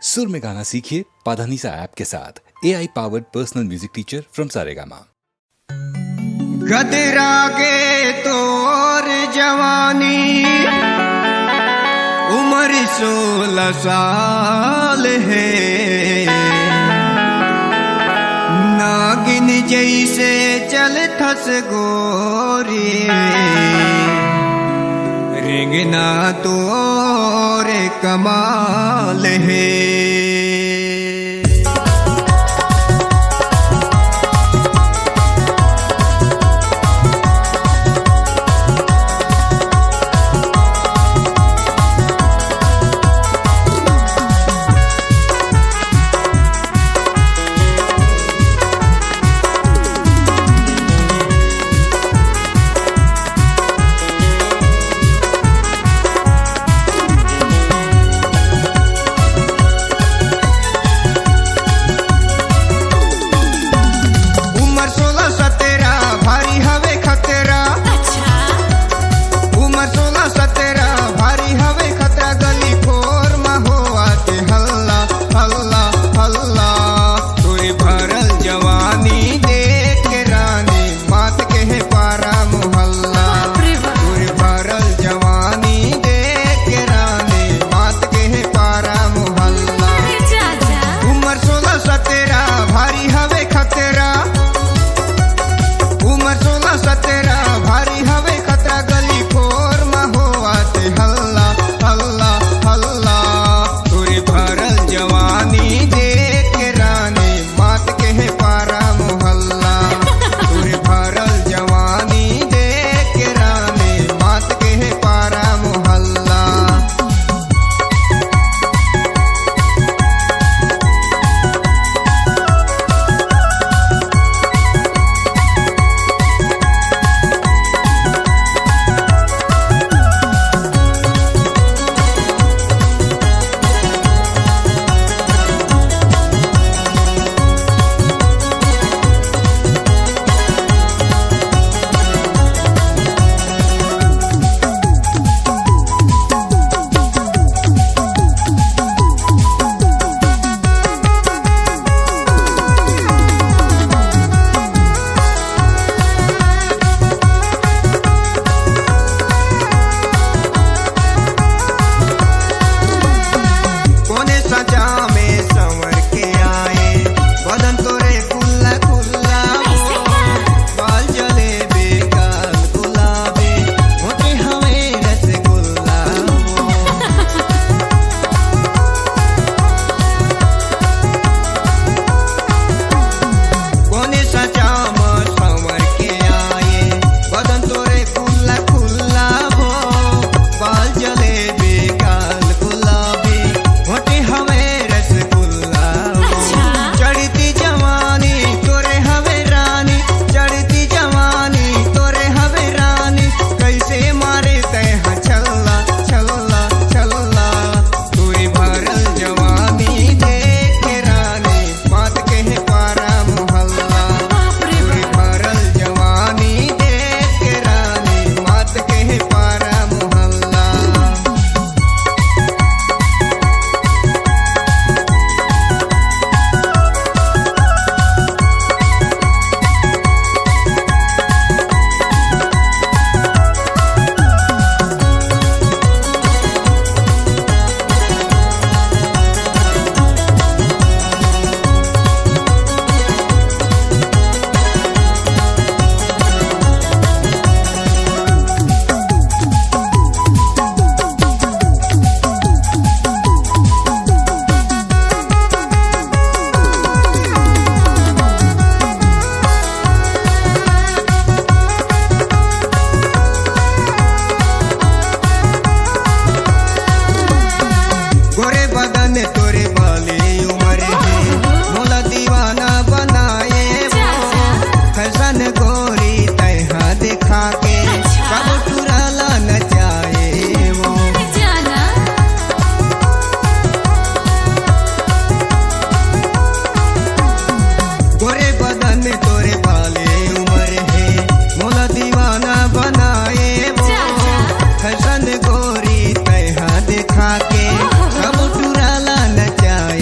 सुर में गाना सीखिए पाधानीसा ऐप के साथ। AI powered personal music teacher from Saregama. गदरा के तोर जवानी उम्र 16 साल है, नागिन जैसे चल थस गोरी, रेंगना तोर कमाल है। फैशन गोरी तैहा देखा के सब टुराला नचाए।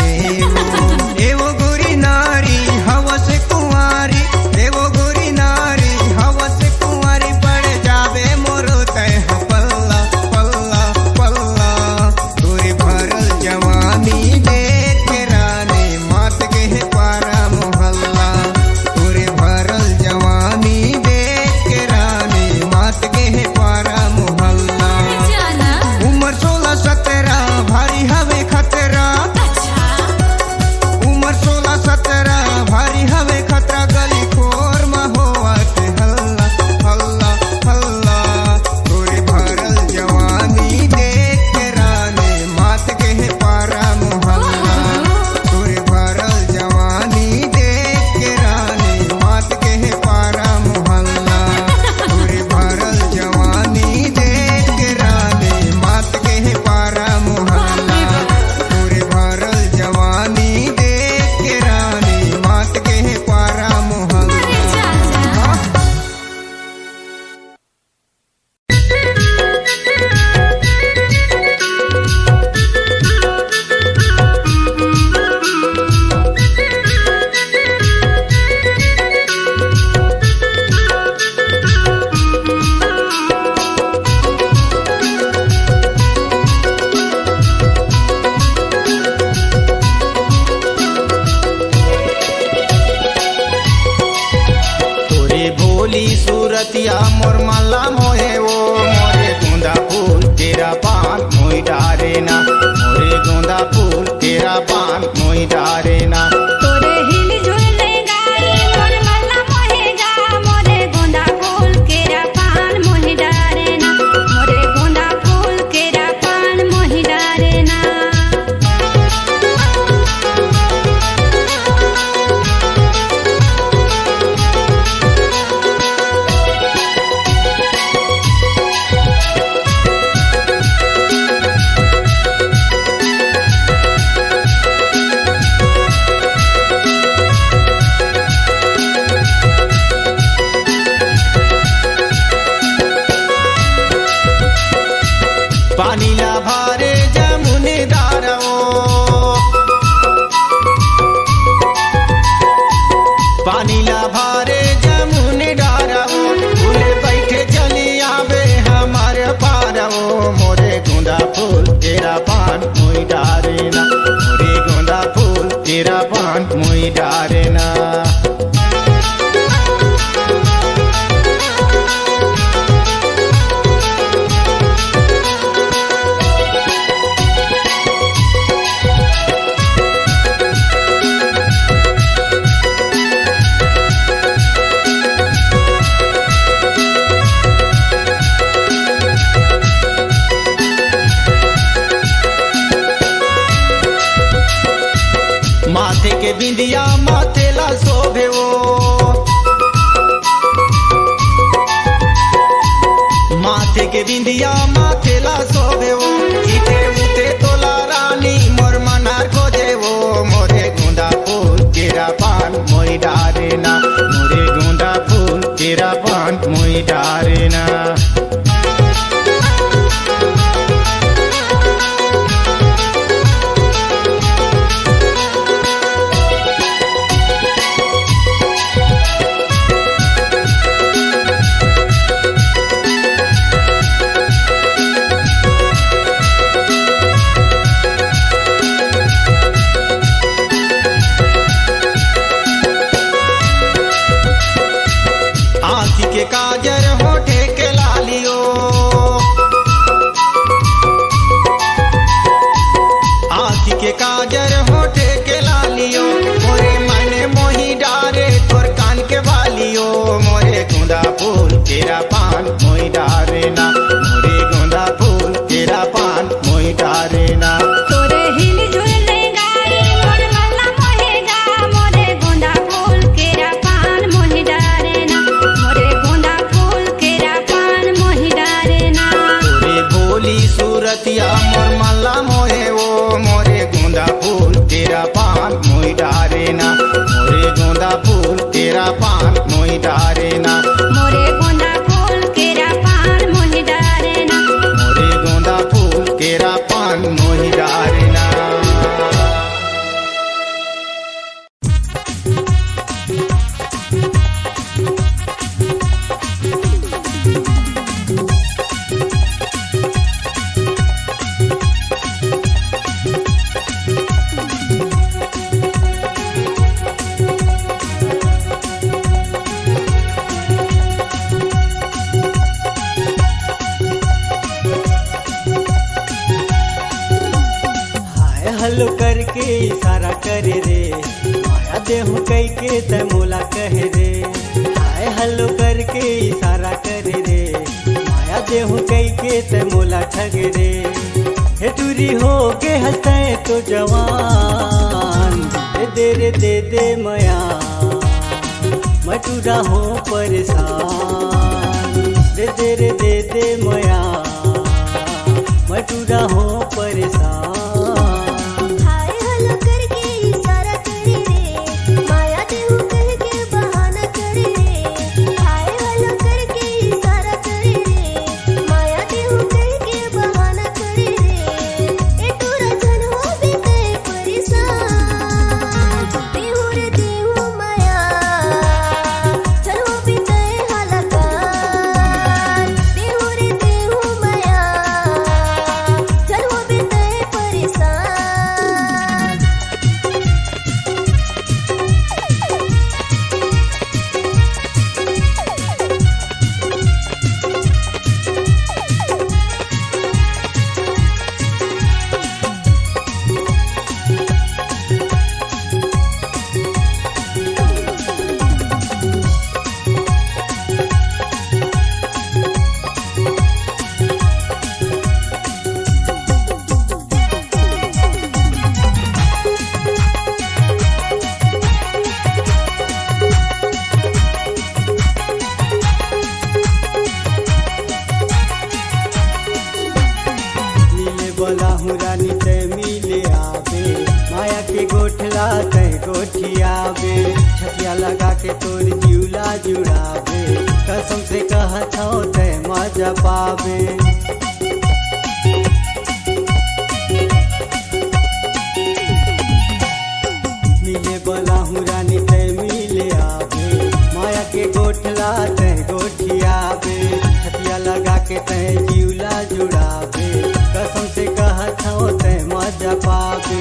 सूरतिया मोर माला मोहे वो मोरे गोंदा फूल तेरा पान मोई डारे ना मोरे गोंदा फूल तेरा पान मोई डारे ना तोरे हिल झुल गाई मोर मल्ला मोहे जा मोरे गोंदा फूल केरा पान मोहि डारे ना मोरे गोंदा फूल केरा पान मोहि डारे ना पानी ला भारे जमुने दारवो पानी ला भारे जमुने डारवो फूले बैठे चली आवे हमारे पारवो मोरे गोंदा फूल तेरा पान मोई डारे ना मोरे गोंदा फूल तेरा पान मोई डारे ना माथे के बिंदिया माथे ला शोभे वो माथे के बिंदिया माथे ला शोभे वो इते उते तोला रानी मोर मनार को देवो मोरे गोंदा फूल तेरा पान मोई डारे ना मोरे गोंदा फूल तेरा पान मोई डारे ना आँखी के काजर होठे के लालियो आँखी के काजर होठे के लालियो मोरे मने मोही डारे तोर कान के बालियो मोरे गोंदा फूल तेरा पान मोई डारे ना मोरे गोंदा फूल तेरा पान मोई डारे ना तोरे हिल झुल गाई मोर मल्ला मोहे जा मोरे गोंदा फूल केरा पान मोहि डारे ना मोरे गोंदा फूल केरा पान मोहि डारे ना तोरे भोली सूरतिया मोर माला मोहे वो मोरे गोंदा फूल तेरा पान मोई डारे ना मोरे गोंदा फूल तेरा पान मोई डारे ना मोरे गोंदा फूल केरा पान मोहि डारे ना मोरे गोंदा फूल तेरा पान मोई डारे ना हलो करके इशारा करे रे माया देहु कई के त मोला कहे रे हाय हलो करके इशारा करे रे माया देहु कई के त मोला ठगे रे हे टूरी हो के हंसते तो जवान दे दे मया मटूरा हो परेशान दे दे मया मटूरा हो परेशान हाय हलो करके इशारा करे रे माया देहु कह के बहाना करे रे हाय हलो करके इशारा करे रे माया देहु कह के बहाना करे रे ए तोरा जन हो बीते परेशान देहु रे देहु माया चल हो बीते हलकान देहु रे देहु माया चल हो बीते परेशान गोठला तय गोठियाबे छतिया लगा के तोर जिउला जुड़ाबे कसम से कहत हूँ तय मजा पावे मिले बोला हूँ रानी तय मिले आवे माया के गोठला तय गोठियाबे छतिया लगा के तय जिउला जुड़ाबे कसम से कहत हूँ तय मजा पावे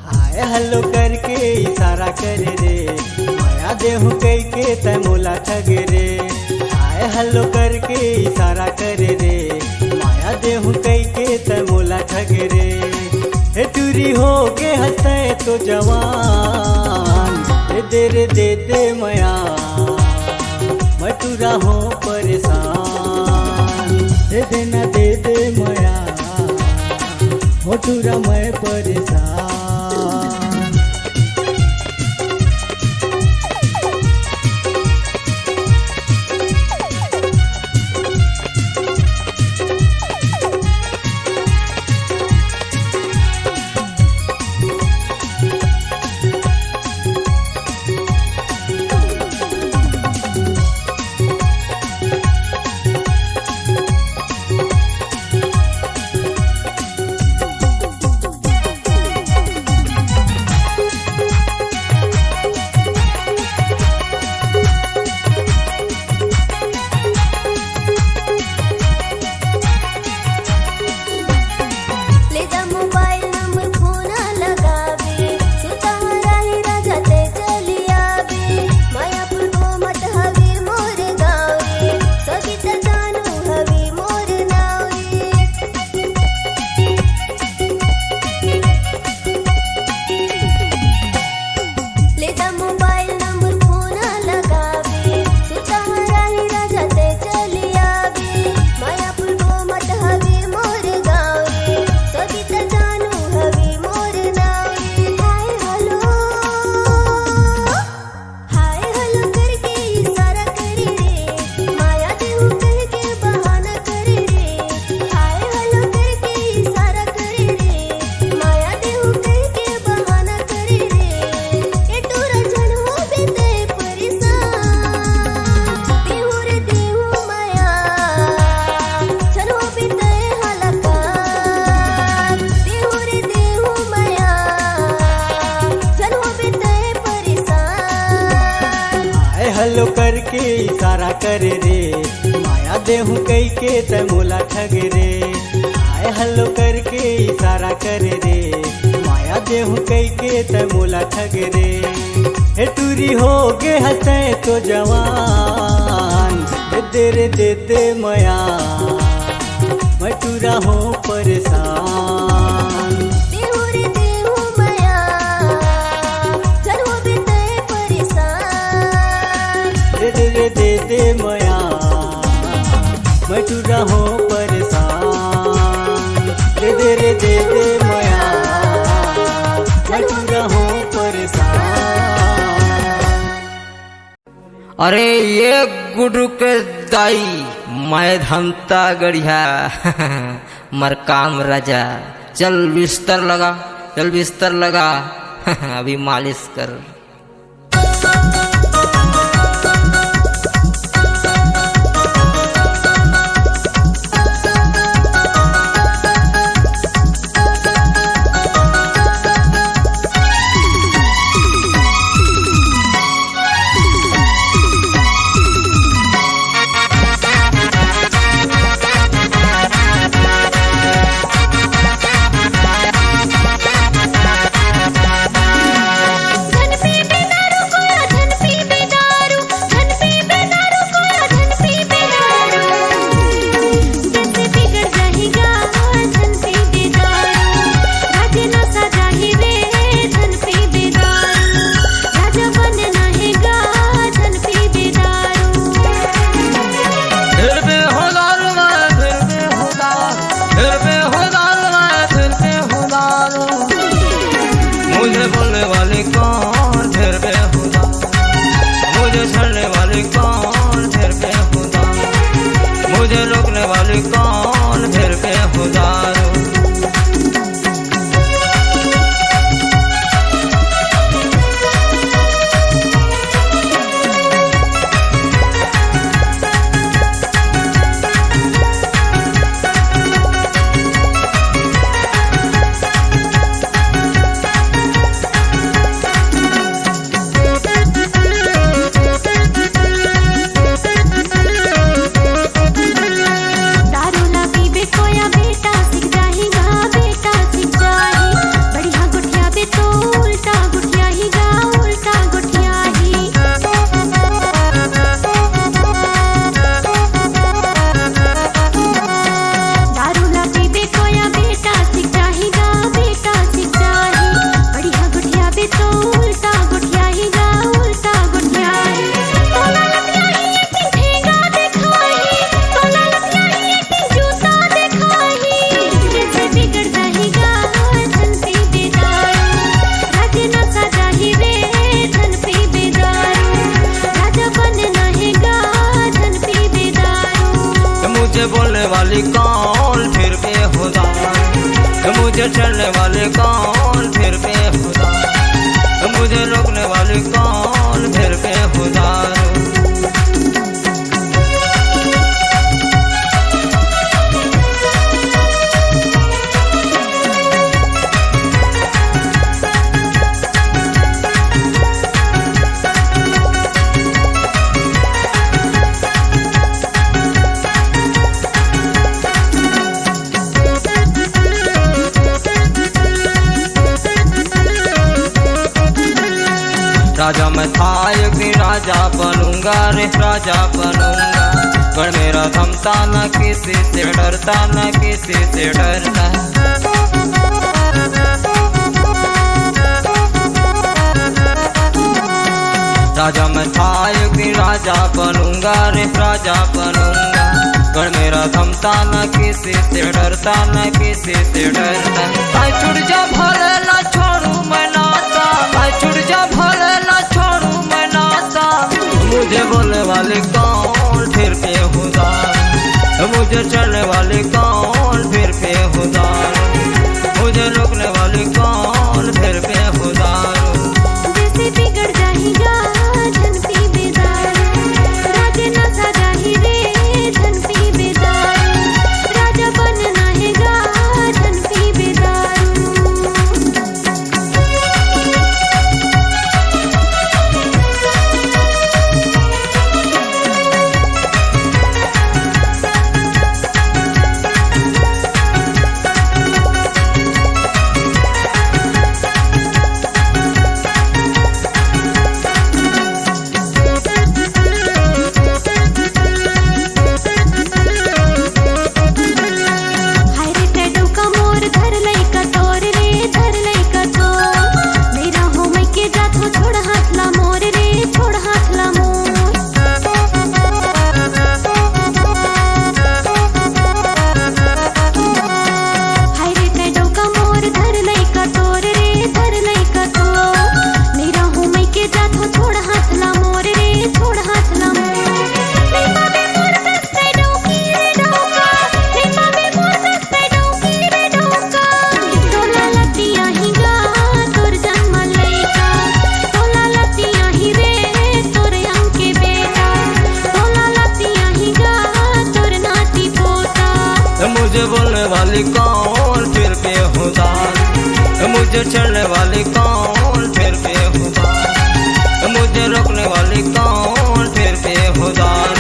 हाय हेलो करके इशारा करे रे माया देहू कई के तय मोला ठगे रे हाय हेलो करके इशारा करे रे माया देहू कई के तय मोला ठगे रे हे टूरी हो के हंसे तो जवान दे दे मया मैं टूरा हो परेशान दे देना दे दे मया हो टूरा मैं परेशान हेलो करके इशारा करे रे माया देहू कई के तय मोला ठगे रे आए हेलो करके इशारा करे रे माया देहू कई के तय मोला ठगे रे हे टूरी हो गे हंसे तो जवान दे दे मया मैं टूरा हो परेशान दे मया मैं टूरा हो परेशान दे मया मैं टूरा हो परेशान। अरे ये गुडू के दाई मैं धमता गढ़िया मर काम राजा चल बिस्तर लगा अभी मालिश कर। गणपति मुझे चलने वाले कौन फिर बेहुदार, मुझे रोकने वाले कौन फिर बेहुदार। राजा मैं था एक दिन राजा बनूंगा रे राजा बनूंगा, पर मेरा थमता न किसी से डरता न किसी से डरता। राजा मैं था एक दिन राजा बनूंगा रे राजा बनूंगा, पर मेरा थमता न किसी से डरता न किसी से डरता। आई छुट जा भले ना छोड़ू मैं नाता, आई छुट जा भले ना छोड़ू मैं नाता। मुझे बोलने वाले कौन फिर बेहुदार, मुझे चलने वाले कौन फिर बेहुदार, मुझे रोकने वाले कौन फिर बेहुदार। जैसे बिगड़ जाएगा धन पी बेदार, राजे ना सजा ही रे धन पी बेदार, राजा बनना है गा धन पी बेदार। मुझे बोलने वाली कौन फिर बेहुदार, मुझे चलने वाली कौन फिर बेहुदार, मुझे रोकने वाली कौन फिर बेहुदार।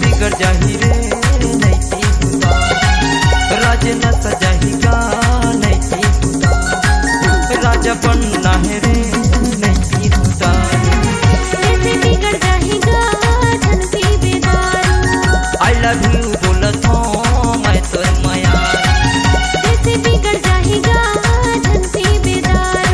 बिगड़ जाही रे नहीं पीहुदार, राजा न सजाही गा नहीं पीहुदार, राजा बनना है रे नहीं पीहुदार। जैसे बिगड़ जाएगा धन पी बेदार, आई लव यू बोलत हूँ मैं तो माया, जैसे बिगड़ जाएगा धन पी बेदार।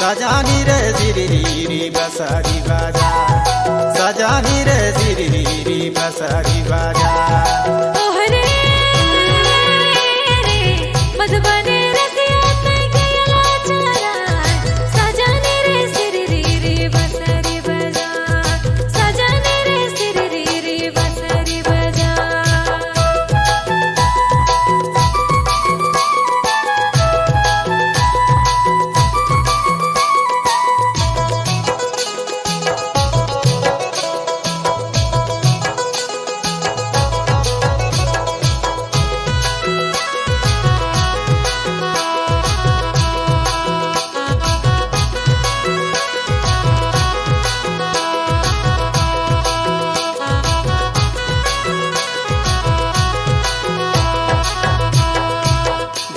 सजानी रे सिरी बसरी बाजा, सजानी रे सिरी बसरी बाजा। तोहरे रे मधुबने रसिया ते गयला चारा, सजाने रे सिरी रे बसरी बजा, सजाने रे सिरी रे बसरी बजा।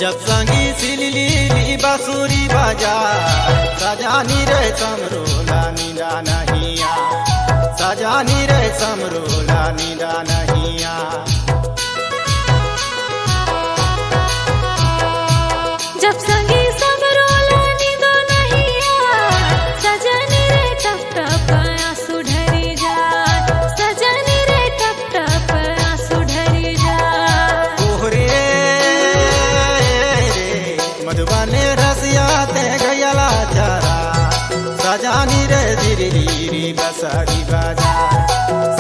जब संगी सिली बांसुरी बजा सजानी रे समरोला नींदा नहिया सजानी रे समरोला नींदा नहिया जब संगी समरोला नींदो नहिया सजनी रे टप टप आंसू ढरी जाए सजनी रे टप टप आंसू ढरी जाए तोहरे मधुबने रसिया ते गयला चारा सजानी रे दिरी बसरी बाजा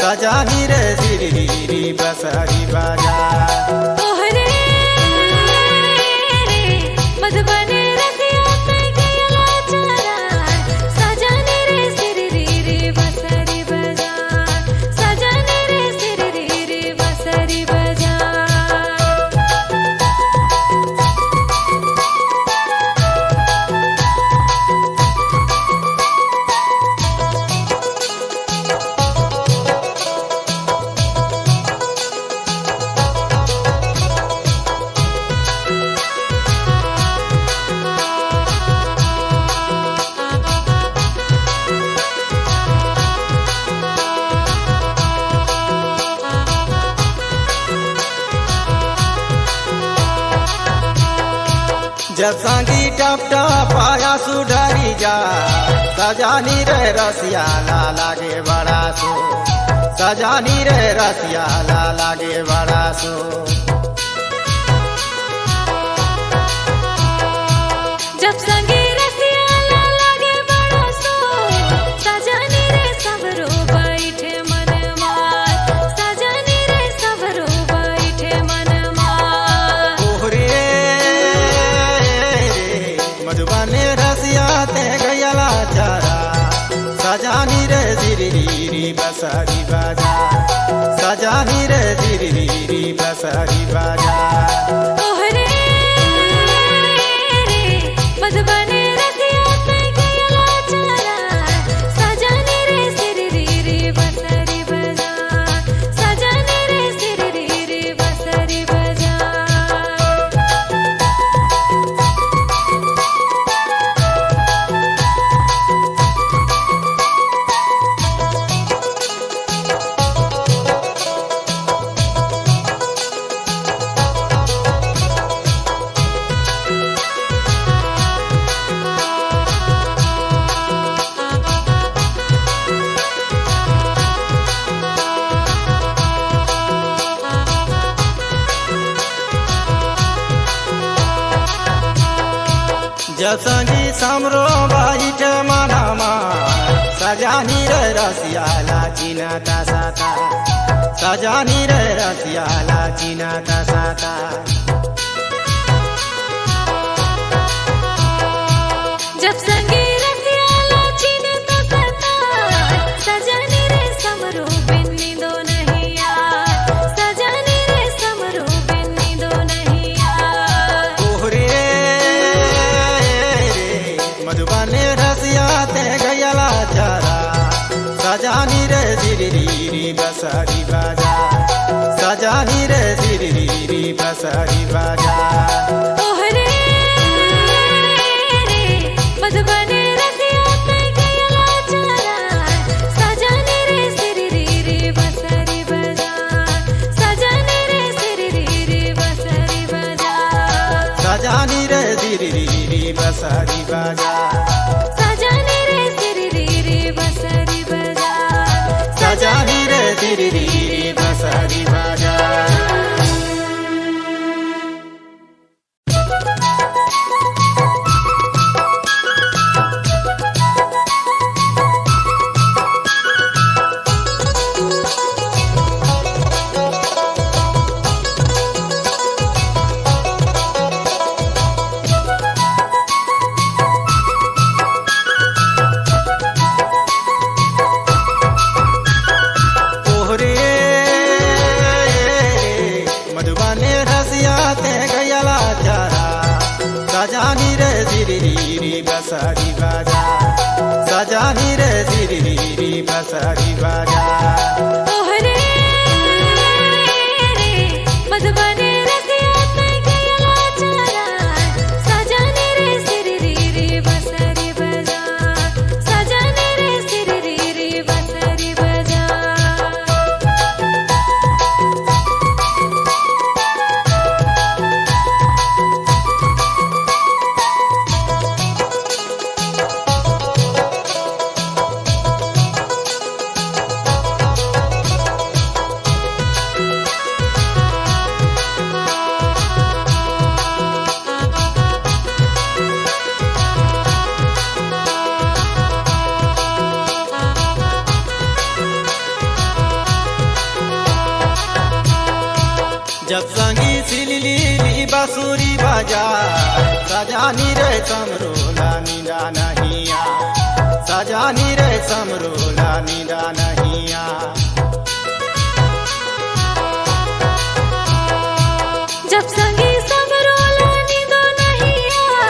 सजानी रे दिरी बसरी बाजा तोहरे मधुबने रसिया ते गयला चारा सजनी रे सिररी रे बसरी बजा सजनी रे सिररी रे बसरी बजा जब संगी टप टप आया सुधरी जा सजानी रे रसिया ला लागे बड़ा सो सजानी रे रसिया ला लागे बड़ा सो जब संगी रसिया ला लागे बड़ा सो सजनी रे सबरो बैठे मन मार सजनी रे सबरो बैठे मन मार तोहरे मधुबने रसिया ते गयला चारा सजानी रे दिरी बसरी बाजा सजानी रे दिरी बसरी बाजा तोहरे मधुबने रसिया ते गयला चारा सजनी रे सिररी रे बसरी बजा सजनी रे सिररी रे बसरी बजा जब संगी समरो बाइट मनामा सजानी रे रसिया ला चिना साता सजानी रे रसिया ला चिना साता जब संगी रसिया ला चिन्ता सता सजनी रे समरो बिन्नी दो नहिया सजनी रे समरो बिन्नी दो नहिया तोहरे मधुबने रसिया ते गयला चारा सजानी रे दिरी बसरी बाजा सजानी रे दिरी बसरी बाजा तोहरे मधुबने रसिया ते गयला चारा सजनी रे सिररी रे बसरी बजा सजनी रे सिररी रे बसरी बजा सजानी रे दिरी बसरी बाजा सजनी रे सिररी रे बसरी बजा सजानी रे दिरी बसरी बाजा तोहरे मधुबने रसिया ते गयला चारा सजानी रे दिरी बसरी बाजा सजानी रे दिरी बसरी बाजा तोहरे मधुबने रसिया ते गयला चारा जब संगी सिली बांसुरी बजा सजानी रे समरोला नींदा नहीं आ सजानी रे समरोला नींदा नहीं आ जब संगी समरोला नींदो नहीं आ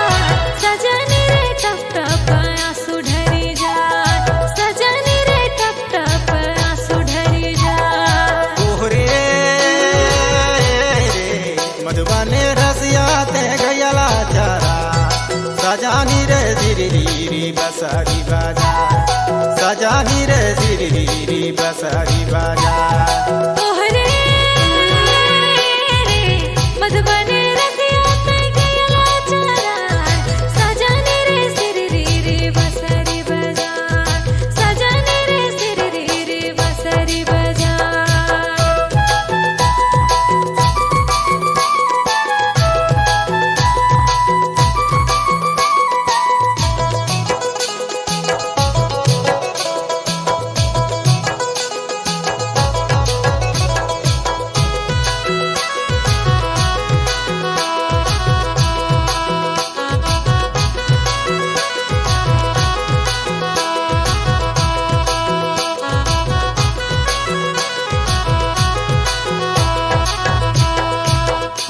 सजनी रे टप टप आंसू ढरी जाए सजनी रे टप टप आंसू ढरी जाए तोहरे मधुबने रसिया ते गयला जरा सजानी रे सिरली बसरी बाजा सजानी रे सिरली बसरी बाजा तोहरे मधुबने रसिया ते गयला जरा सजनी रे सिरली रे बसरी बजा सजनी रे सिरली रे बसरी बजा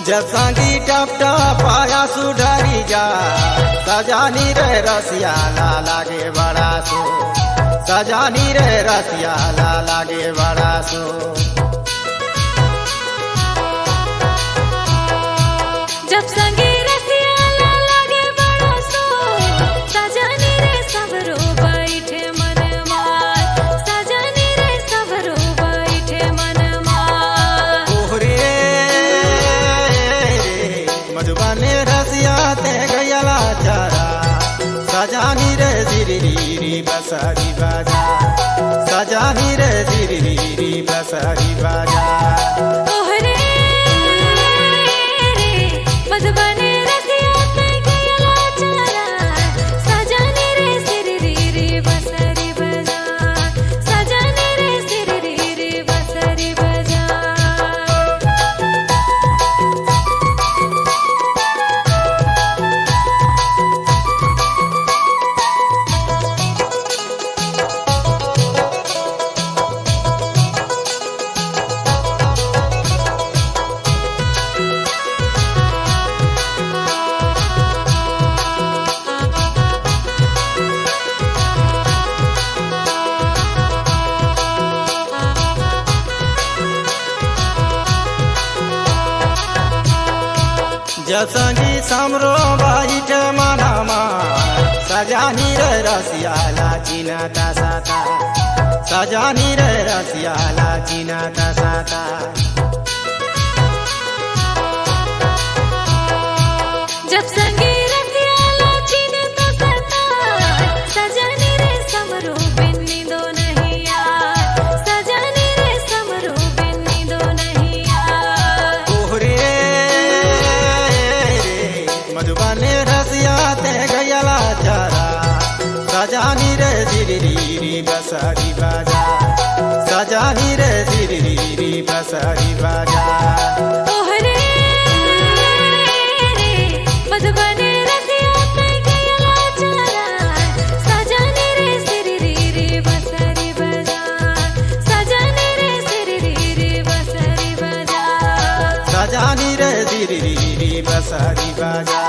जब संगी टप टप आया सुधरी जा सजानी रे रसिया ला लागे बड़ा सो सजानी रे रसिया ला लागे बड़ा सो जब संगी रसिया ला लागे बड़ा सो सजनी रे सबरो बैठे मन मार सजनी रे सबरो बैठे मन मार तोहरे मधुबने रसिया ते गयला जरा सजानी रे सिरली बसरी बाजा सजानी रे सिरली बसरी बाजा तोहरे मधुबने रसिया ते गयला जरा सजनी रे सिरली रे बसरी बजा सजनी रे सिरली रे बसरी बजा जब संगी समरो बाइट मनामा सजानी रे रसिया ला चिना साता सजानी रे रसिया ला चिना साता जब संगी रसिया ला चिना साता सजनी रे समरो बिन्नी दो नहीं यार सजनी रे समरो बिन्नी दो नहीं यार तोहरे मधुबने रसिया ते गयला जरा सजानी रे सिरली बसरी बाजा सजानी रे सिरली बसरी बाजा तोहरे मधुबने रसिया ते गयला जरा सजनी रे सिरली रे बसरी बजा सजनी रे सिरली रे बसरी बजा सजानी रे सिरली बसरी बाजा